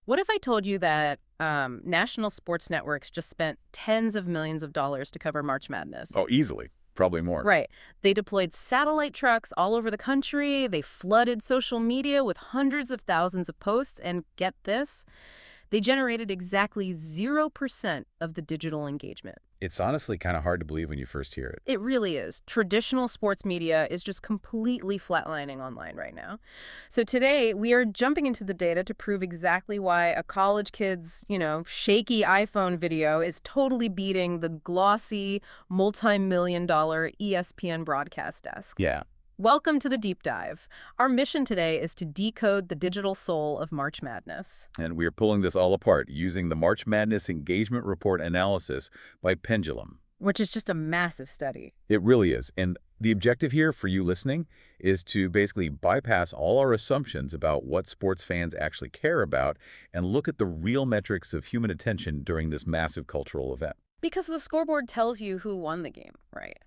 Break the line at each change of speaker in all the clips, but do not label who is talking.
What if I told you that national sports networks just spent tens of millions of dollars to cover March Madness?
Oh, easily. Probably more.
Right. They deployed satellite trucks all over the country. They flooded social media with hundreds of thousands of posts. And get this, they generated exactly 0% of the digital engagement.
It's honestly kind of hard to believe when you first hear it.
It really is. Traditional sports media is just completely flatlining online right now. So today, we are jumping into the data to prove exactly why a college kid's, shaky iPhone video is totally beating the glossy, multi-million-dollar ESPN broadcast desk.
Yeah.
Welcome to the deep dive. Our mission today is to decode the digital soul of March Madness.
And we're pulling this all apart using the March Madness Engagement Report analysis by Pendulum.
Which is just a massive study.
It really is. And the objective here for you listening is to basically bypass all our assumptions about what sports fans actually care about and look at the real metrics of human attention during this massive cultural event.
Because the scoreboard tells you who won the game, right?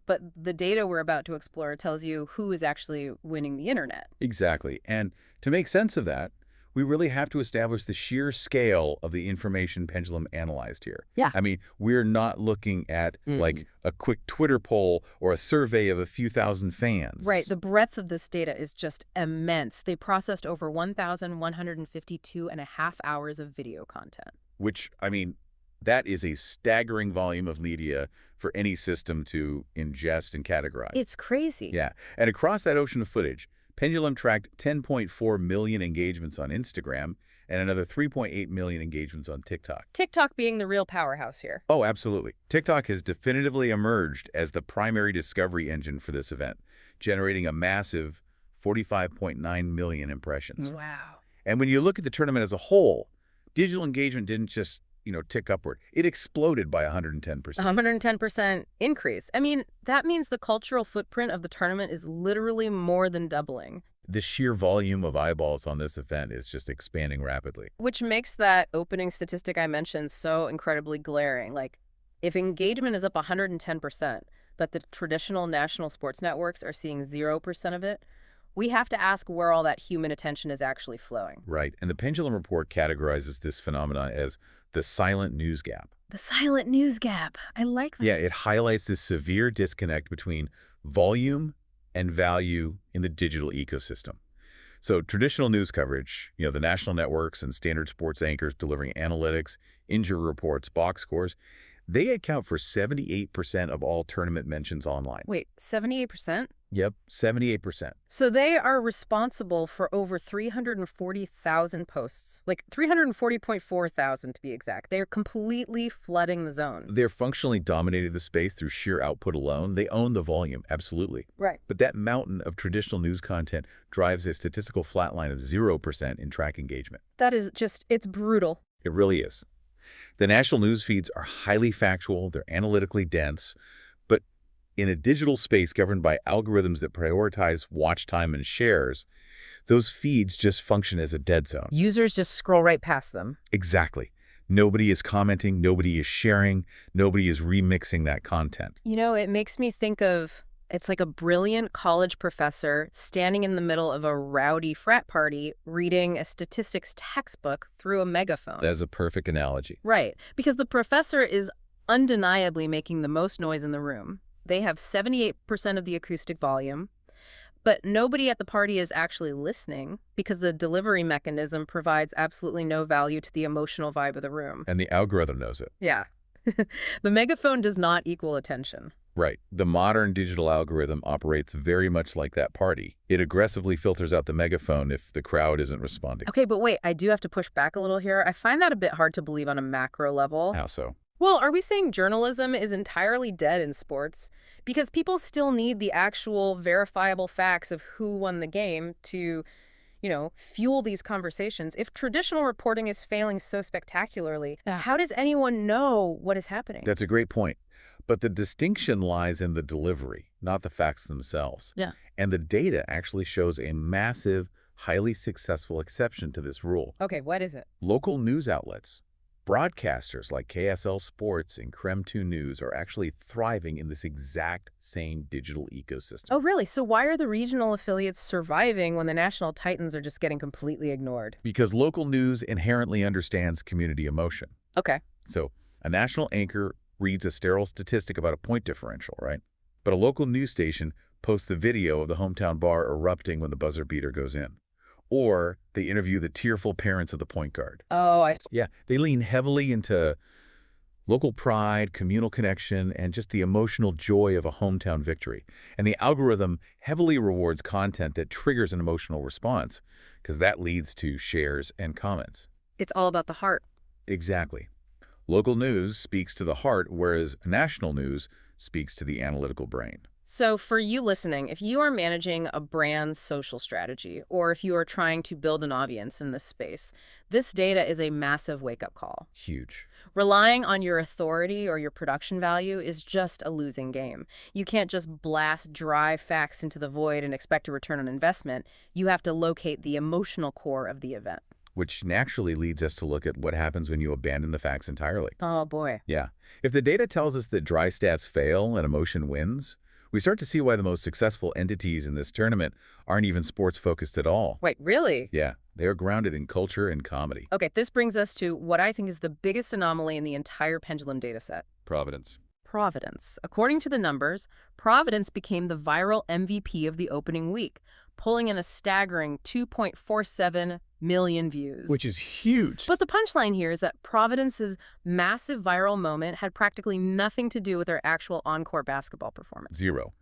But the data we're about to explore tells you who is actually winning the internet.
Exactly. And to make sense of that, we really have to establish the sheer scale of the information Pendulum analyzed here.
Yeah.
I mean, we're not looking at
Mm.
like a quick Twitter poll or a survey of a few thousand fans.
Right. The breadth of this data is just immense. They processed over 1,152 and a half hours of video content.
Which, I mean, that is a staggering volume of media for any system to ingest and categorize.
It's crazy.
Yeah. And across that ocean of footage, Pendulum tracked 10.4 million engagements on Instagram and another 3.8 million engagements on TikTok.
TikTok being the real powerhouse here.
Oh, absolutely. TikTok has definitively emerged as the primary discovery engine for this event, generating a massive 45.9 million impressions.
Wow.
And when you look at the tournament as a whole, digital engagement didn't just, tick upward. It exploded by 110%.
110% increase. I mean, that means the cultural footprint of the tournament is literally more than doubling.
The sheer volume of eyeballs on this event is just expanding rapidly.
Which makes that opening statistic I mentioned so incredibly glaring. Like, if engagement is up 110%, but the traditional national sports networks are seeing 0% of it, we have to ask where all that human attention is actually flowing.
Right. And the Pendulum Report categorizes this phenomenon as the silent news gap.
The silent news gap. I like that.
Yeah, it highlights this severe disconnect between volume and value in the digital ecosystem. So traditional news coverage, the national networks and standard sports anchors delivering analytics, injury reports, box scores, they account for 78% of all tournament mentions online.
Wait, 78%?
Yep, 78%.
So they are responsible for over 340,000 posts, like 340.4 thousand to be exact. They are completely flooding the zone.
They're functionally dominating the space through sheer output alone. They own the volume, absolutely.
Right.
But that mountain of traditional news content drives a statistical flatline of 0% in track engagement.
That is just, it's brutal.
It really is. The national news feeds are highly factual, they're analytically dense, but in a digital space governed by algorithms that prioritize watch time and shares, those feeds just function as a dead zone.
Users just scroll right past them.
Exactly. Nobody is commenting, nobody is sharing, nobody is remixing that content.
It makes me think of it's like a brilliant college professor standing in the middle of a rowdy frat party reading a statistics textbook through a megaphone.
That's a perfect analogy.
Right, because the professor is undeniably making the most noise in the room. They have 78% of the acoustic volume, but nobody at the party is actually listening because the delivery mechanism provides absolutely no value to the emotional vibe of the room.
And the algorithm knows it.
Yeah. The megaphone does not equal attention.
Right. The modern digital algorithm operates very much like that party. It aggressively filters out the megaphone if the crowd isn't responding.
Okay, but wait, I do have to push back a little here. I find that a bit hard to believe on a macro level.
How so?
Well, are we saying journalism is entirely dead in sports? Because people still need the actual verifiable facts of who won the game to, fuel these conversations. If traditional reporting is failing so spectacularly, how does anyone know what is happening?
That's a great point. But the distinction lies in the delivery, not the facts themselves.
Yeah.
And the data actually shows a massive, highly successful exception to this rule.
Okay, what is it?
Local news outlets, Broadcasters like KSL Sports and Creme 2 News are actually thriving in this exact same digital ecosystem.
Oh, really? So why are the regional affiliates surviving when the national titans are just getting completely ignored?
Because local news inherently understands community emotion.
Okay.
So a national anchor reads a sterile statistic about a point differential, right? But a local news station posts the video of the hometown bar erupting when the buzzer beater goes in. Or they interview the tearful parents of the point guard.
Oh, I see.
Yeah, they lean heavily into local pride, communal connection, and just the emotional joy of a hometown victory. And the algorithm heavily rewards content that triggers an emotional response because that leads to shares and comments.
It's all about the heart.
Exactly. Local news speaks to the heart, whereas national news speaks to the analytical brain.
So for you listening, if you are managing a brand's social strategy, or if you are trying to build an audience in this space, this data is a massive wake-up call.
Huge.
Relying on your authority or your production value is just a losing game. You can't just blast dry facts into the void and expect a return on investment. You have to locate the emotional core of the event.
Which naturally leads us to look at what happens when you abandon the facts entirely.
Oh, boy.
Yeah. If the data tells us that dry stats fail and emotion wins, we start to see why the most successful entities in this tournament aren't even sports-focused at all.
Wait, really?
Yeah, they are grounded in culture and comedy.
Okay, this brings us to what I think is the biggest anomaly in the entire Pendulum dataset.
Providence.
Providence. According to the numbers, Providence became the viral MVP of the opening week, pulling in a staggering 2.47 million views.
Which is huge.
But the punchline here is that Providence's massive viral moment had practically nothing to do with their actual on-court basketball performance.
Zero.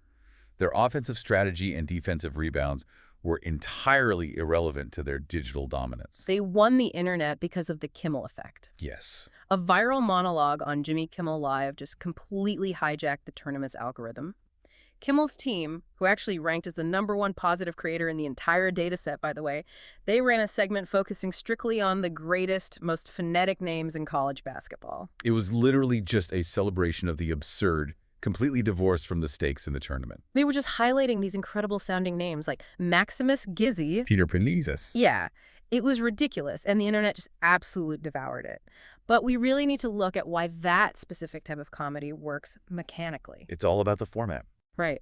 Their offensive strategy and defensive rebounds were entirely irrelevant to their digital dominance.
They won the internet because of the Kimmel Effect.
Yes.
A viral monologue on Jimmy Kimmel Live just completely hijacked the tournament's algorithm. Kimmel's team, who actually ranked as the #1 positive creator in the entire dataset, by the way, they ran a segment focusing strictly on the greatest, most phonetic names in college basketball.
It was literally just a celebration of the absurd, completely divorced from the stakes in the tournament.
They were just highlighting these incredible-sounding names like Maximus Gizzy.
Peter Panizas.
Yeah, it was ridiculous, and the internet just absolutely devoured it. But we really need to look at why that specific type of comedy works mechanically.
It's all about the format.
Right.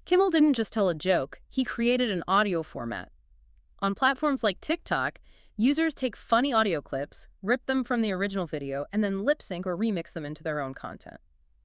Kimmel didn't just tell a joke, he created an audio format. On platforms like TikTok, users take funny audio clips, rip them from the original video, and then lip-sync or remix them into their own content.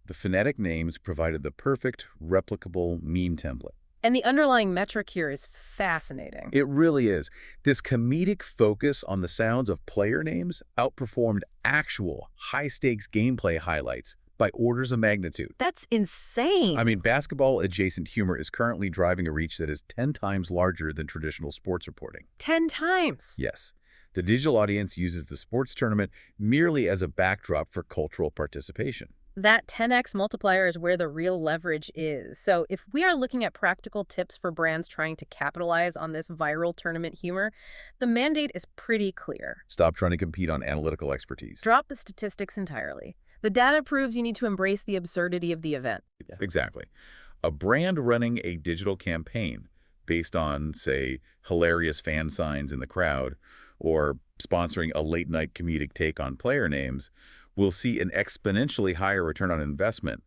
The phonetic names provided the perfect, replicable meme template.
And the underlying metric here is fascinating.
It really is. This comedic focus on the sounds of player names outperformed actual high-stakes gameplay highlights by orders of magnitude.
That's insane.
I mean, basketball-adjacent humor is currently driving a reach that is 10 times larger than traditional sports reporting.
10 times.
Yes. The digital audience uses the sports tournament merely as a backdrop for cultural participation.
That 10x multiplier is where the real leverage is. So if we are looking at practical tips for brands trying to capitalize on this viral tournament humor, the mandate is pretty clear.
Stop trying to compete on analytical expertise.
Drop the statistics entirely. The data proves you need to embrace the absurdity of the event.
Exactly. A brand running a digital campaign based on, say, hilarious fan signs in the crowd or sponsoring a late-night comedic take on player names will see an exponentially higher return on investment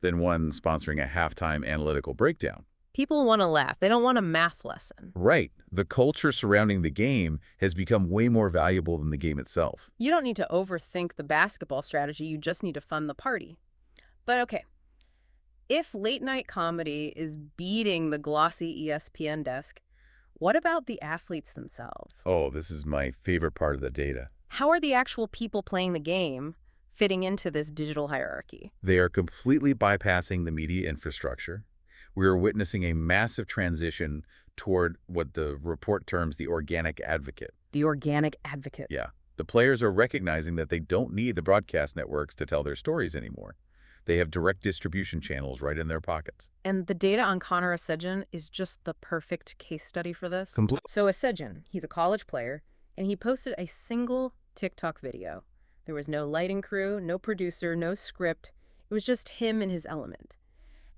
than one sponsoring a halftime analytical breakdown.
People want to laugh. They don't want a math lesson.
Right. The culture surrounding the game has become way more valuable than the game itself.
You don't need to overthink the basketball strategy. You just need to fund the party. But okay, if late-night comedy is beating the glossy ESPN desk, what about the athletes themselves?
Oh, this is my favorite part of the data.
How are the actual people playing the game fitting into this digital hierarchy?
They are completely bypassing the media infrastructure. We are witnessing a massive transition toward what the report terms the organic advocate.
The organic advocate.
Yeah. The players are recognizing that they don't need the broadcast networks to tell their stories anymore. They have direct distribution channels right in their pockets.
And the data on Connor Essegian is just the perfect case study for this. So Essegian, he's a college player, and he posted a single TikTok video. There was no lighting crew, no producer, no script. It was just him in his element.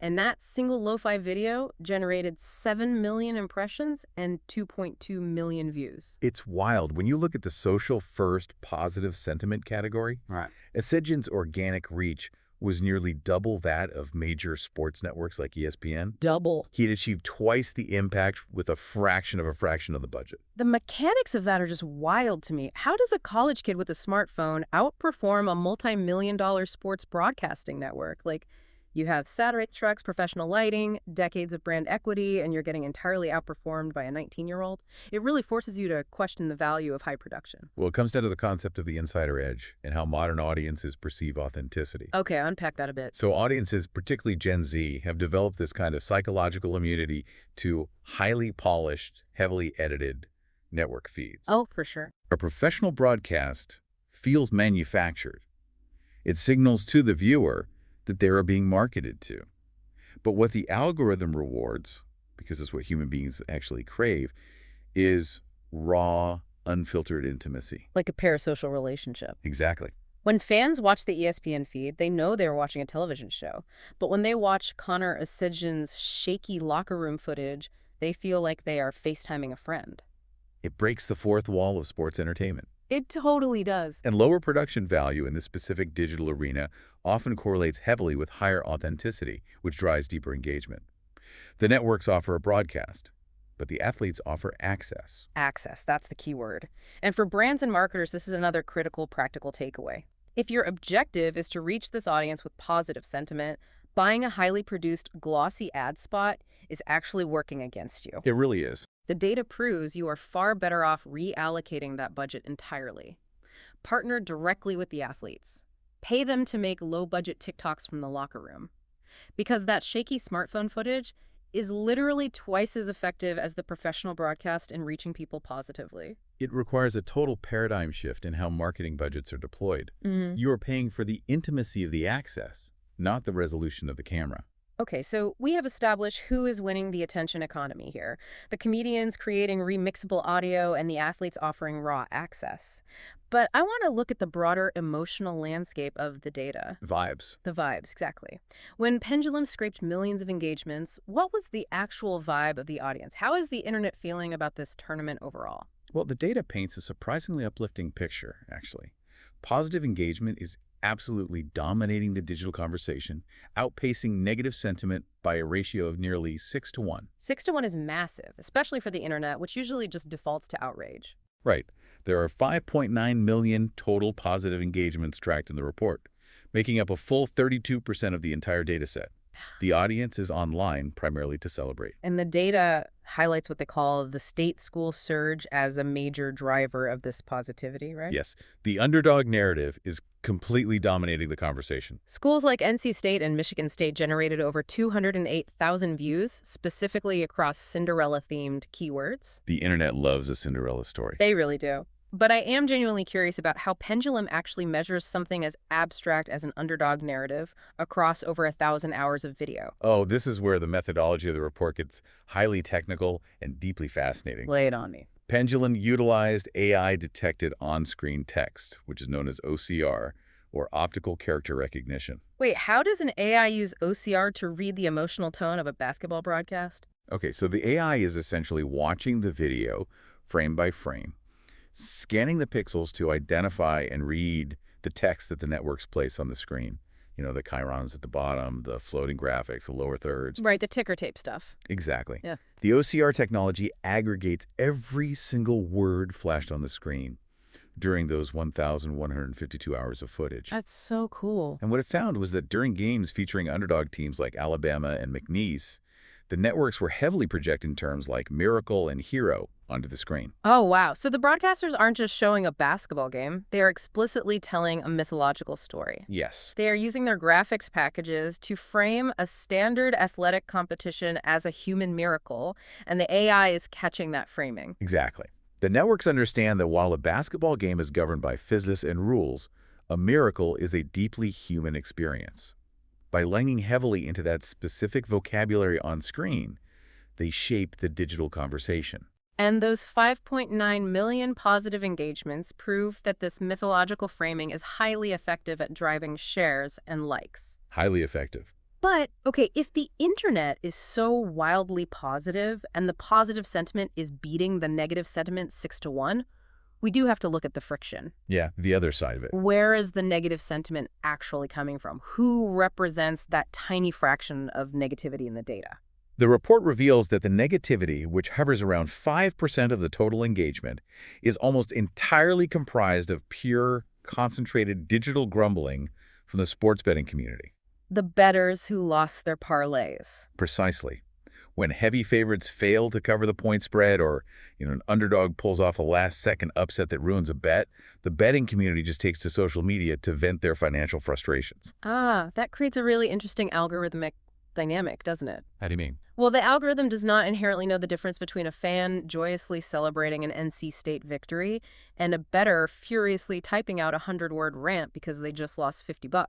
And that single lo-fi video generated 7 million impressions and 2.2 million views.
It's wild. When you look at the social first positive sentiment category,
Right.
Essegian's organic reach was nearly double that of major sports networks like ESPN.
Double.
He'd achieved twice the impact with a fraction of the budget.
The mechanics of that are just wild to me. How does a college kid with a smartphone outperform a multi-million-dollar sports broadcasting network? Like, you have satellite trucks, professional lighting, decades of brand equity, and you're getting entirely outperformed by a 19-year-old. It really forces you to question the value of high production.
Well, it comes down to the concept of the insider edge and how modern audiences perceive authenticity.
Okay, unpack that a bit.
So audiences, particularly Gen Z, have developed this kind of psychological immunity to highly polished, heavily edited network feeds.
Oh, for sure.
A professional broadcast feels manufactured. It signals to the viewer that they are being marketed to. But what the algorithm rewards, because it's what human beings actually crave, is raw, unfiltered intimacy.
Like a parasocial relationship.
Exactly.
When fans watch the ESPN feed, they know they're watching a television show. But when they watch Connor Essegian's shaky locker room footage, they feel like they are FaceTiming a friend.
It breaks the fourth wall of sports entertainment.
It totally does.
And lower production value in this specific digital arena often correlates heavily with higher authenticity, which drives deeper engagement. The networks offer a broadcast, but the athletes offer access.
Access, that's the key word. And for brands and marketers, this is another critical practical takeaway. If your objective is to reach this audience with positive sentiment, buying a highly produced, glossy ad spot is actually working against you.
It really is.
The data proves you are far better off reallocating that budget entirely. Partner directly with the athletes. Pay them to make low-budget TikToks from the locker room. Because that shaky smartphone footage is literally twice as effective as the professional broadcast in reaching people positively.
It requires a total paradigm shift in how marketing budgets are deployed.
Mm-hmm.
You are paying for the intimacy of the access, not the resolution of the camera.
Okay, so we have established who is winning the attention economy here. The comedians creating remixable audio and the athletes offering raw access. But I want to look at the broader emotional landscape of the data.
Vibes.
The vibes, exactly. When Pendulum scraped millions of engagements, what was the actual vibe of the audience? How is the internet feeling about this tournament overall?
Well, the data paints a surprisingly uplifting picture, actually. Positive engagement is absolutely dominating the digital conversation, outpacing negative sentiment by a ratio of nearly 6-to-1.
6-to-1 is massive, especially for the internet, which usually just defaults to outrage.
Right. There are 5.9 million total positive engagements tracked in the report, making up a full 32% of the entire data set. The audience is online primarily to celebrate.
And the data highlights what they call the state school surge as a major driver of this positivity, right?
Yes, the underdog narrative is completely dominating the conversation.
Schools like NC State and Michigan State generated over 208,000 views, specifically across Cinderella-themed keywords.
The internet loves a Cinderella story.
They really do. But I am genuinely curious about how Pendulum actually measures something as abstract as an underdog narrative across over 1,000 hours of video.
Oh, this is where the methodology of the report gets highly technical and deeply fascinating.
Lay it on me.
Pendulum utilized AI-detected on-screen text, which is known as OCR, or optical character recognition.
Wait, how does an AI use OCR to read the emotional tone of a basketball broadcast?
Okay, so the AI is essentially watching the video frame by frame, scanning the pixels to identify and read the text that the networks place on the screen. You know, the chyrons at the bottom, the floating graphics, the lower thirds.
Right, the ticker tape stuff.
Exactly.
Yeah.
The OCR technology aggregates every single word flashed on the screen during those 1,152 hours of footage.
That's so cool.
And what it found was that during games featuring underdog teams like Alabama and McNeese, the networks were heavily projecting terms like miracle and hero onto the screen.
Oh, wow. So the broadcasters aren't just showing a basketball game. They are explicitly telling a mythological story.
Yes.
They are using their graphics packages to frame a standard athletic competition as a human miracle, and the AI is catching that framing.
Exactly. The networks understand that while a basketball game is governed by physics and rules, a miracle is a deeply human experience. By leaning heavily into that specific vocabulary on screen, they shape the digital conversation.
And those 5.9 million positive engagements prove that this mythological framing is highly effective at driving shares and likes.
Highly effective.
But, okay, if the internet is so wildly positive and the positive sentiment is beating the negative sentiment 6 to 1, we do have to look at the friction.
Yeah, the other side of it.
Where is the negative sentiment actually coming from? Who represents that tiny fraction of negativity in the data?
The report reveals that the negativity, which hovers around 5% of the total engagement, is almost entirely comprised of pure, concentrated digital grumbling from the sports betting community.
The bettors who lost their parlays.
Precisely. When heavy favorites fail to cover the point spread or an underdog pulls off a last-second upset that ruins a bet, the betting community just takes to social media to vent their financial frustrations.
Ah, that creates a really interesting algorithmic dynamic, doesn't it?
How do you mean?
Well, the algorithm does not inherently know the difference between a fan joyously celebrating an NC State victory and a bettor furiously typing out a 100-word rant because they just lost $50.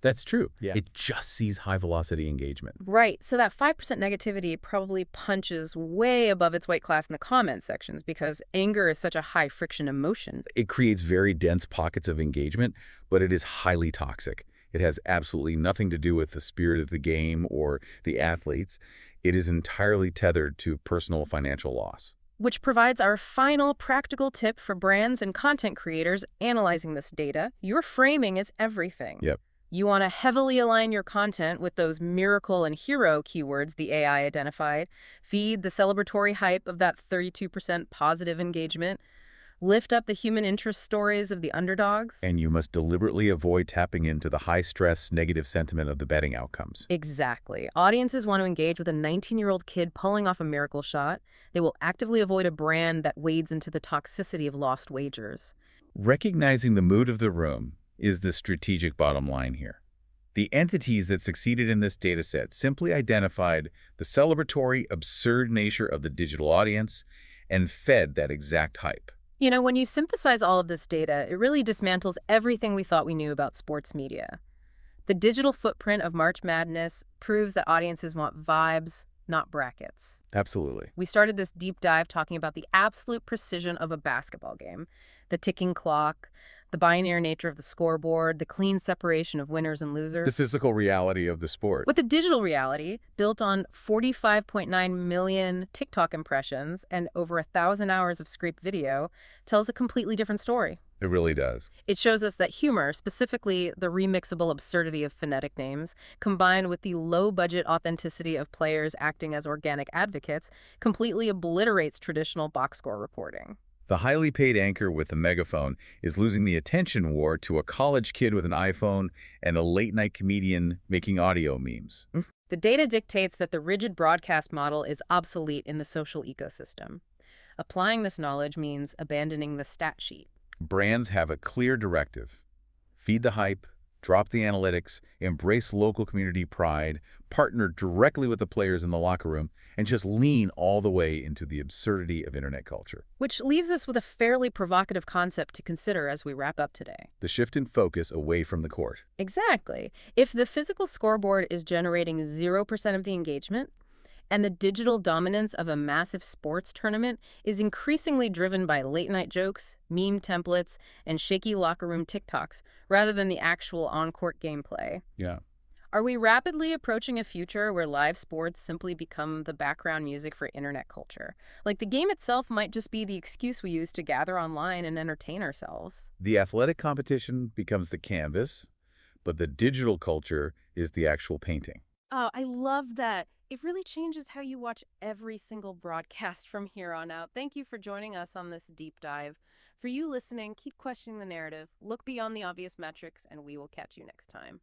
That's true.
Yeah.
It just sees high-velocity engagement.
Right, so that 5% negativity probably punches way above its weight class in the comment sections because anger is such a high-friction emotion.
It creates very dense pockets of engagement, but it is highly toxic. It has absolutely nothing to do with the spirit of the game or the athletes. It is entirely tethered to personal financial loss.
Which provides our final practical tip for brands and content creators analyzing this data. Your framing is everything.
Yep.
You want to heavily align your content with those miracle and hero keywords the AI identified. Feed the celebratory hype of that 32% positive engagement. Lift up the human interest stories of the underdogs.
And you must deliberately avoid tapping into the high-stress negative sentiment of the betting outcomes.
Exactly. Audiences want to engage with a 19-year-old kid pulling off a miracle shot. They will actively avoid a brand that wades into the toxicity of lost wagers.
Recognizing the mood of the room is the strategic bottom line here. The entities that succeeded in this dataset simply identified the celebratory, absurd nature of the digital audience and fed that exact hype.
You know, when you synthesize all of this data, it really dismantles everything we thought we knew about sports media. The digital footprint of March Madness proves that audiences want vibes, not brackets.
Absolutely.
We started this deep dive talking about the absolute precision of a basketball game, the ticking clock, the binary nature of the scoreboard, the clean separation of winners and losers.
The physical reality of the sport.
With the digital reality, built on 45.9 million TikTok impressions and over 1,000 hours of scraped video, tells a completely different story.
It really does.
It shows us that humor, specifically the remixable absurdity of phonetic names, combined with the low-budget authenticity of players acting as organic advocates, completely obliterates traditional box score reporting.
The highly paid anchor with the megaphone is losing the attention war to a college kid with an iPhone and a late-night comedian making audio memes.
The data dictates that the rigid broadcast model is obsolete in the social ecosystem. Applying this knowledge means abandoning the stat sheet.
Brands have a clear directive. Feed the hype, drop the analytics, embrace local community pride, partner directly with the players in the locker room, and just lean all the way into the absurdity of internet culture.
Which leaves us with a fairly provocative concept to consider as we wrap up today.
The shift in focus away from the court.
Exactly. If the physical scoreboard is generating 0% of the engagement, and the digital dominance of a massive sports tournament is increasingly driven by late-night jokes, meme templates, and shaky locker room TikToks, rather than the actual on-court gameplay.
Yeah.
Are we rapidly approaching a future where live sports simply become the background music for internet culture? Like the game itself might just be the excuse we use to gather online and entertain ourselves.
The athletic competition becomes the canvas, but the digital culture is the actual painting.
Oh, I love that. It really changes how you watch every single broadcast from here on out. Thank you for joining us on this deep dive. For you listening, keep questioning the narrative, look beyond the obvious metrics, and we will catch you next time.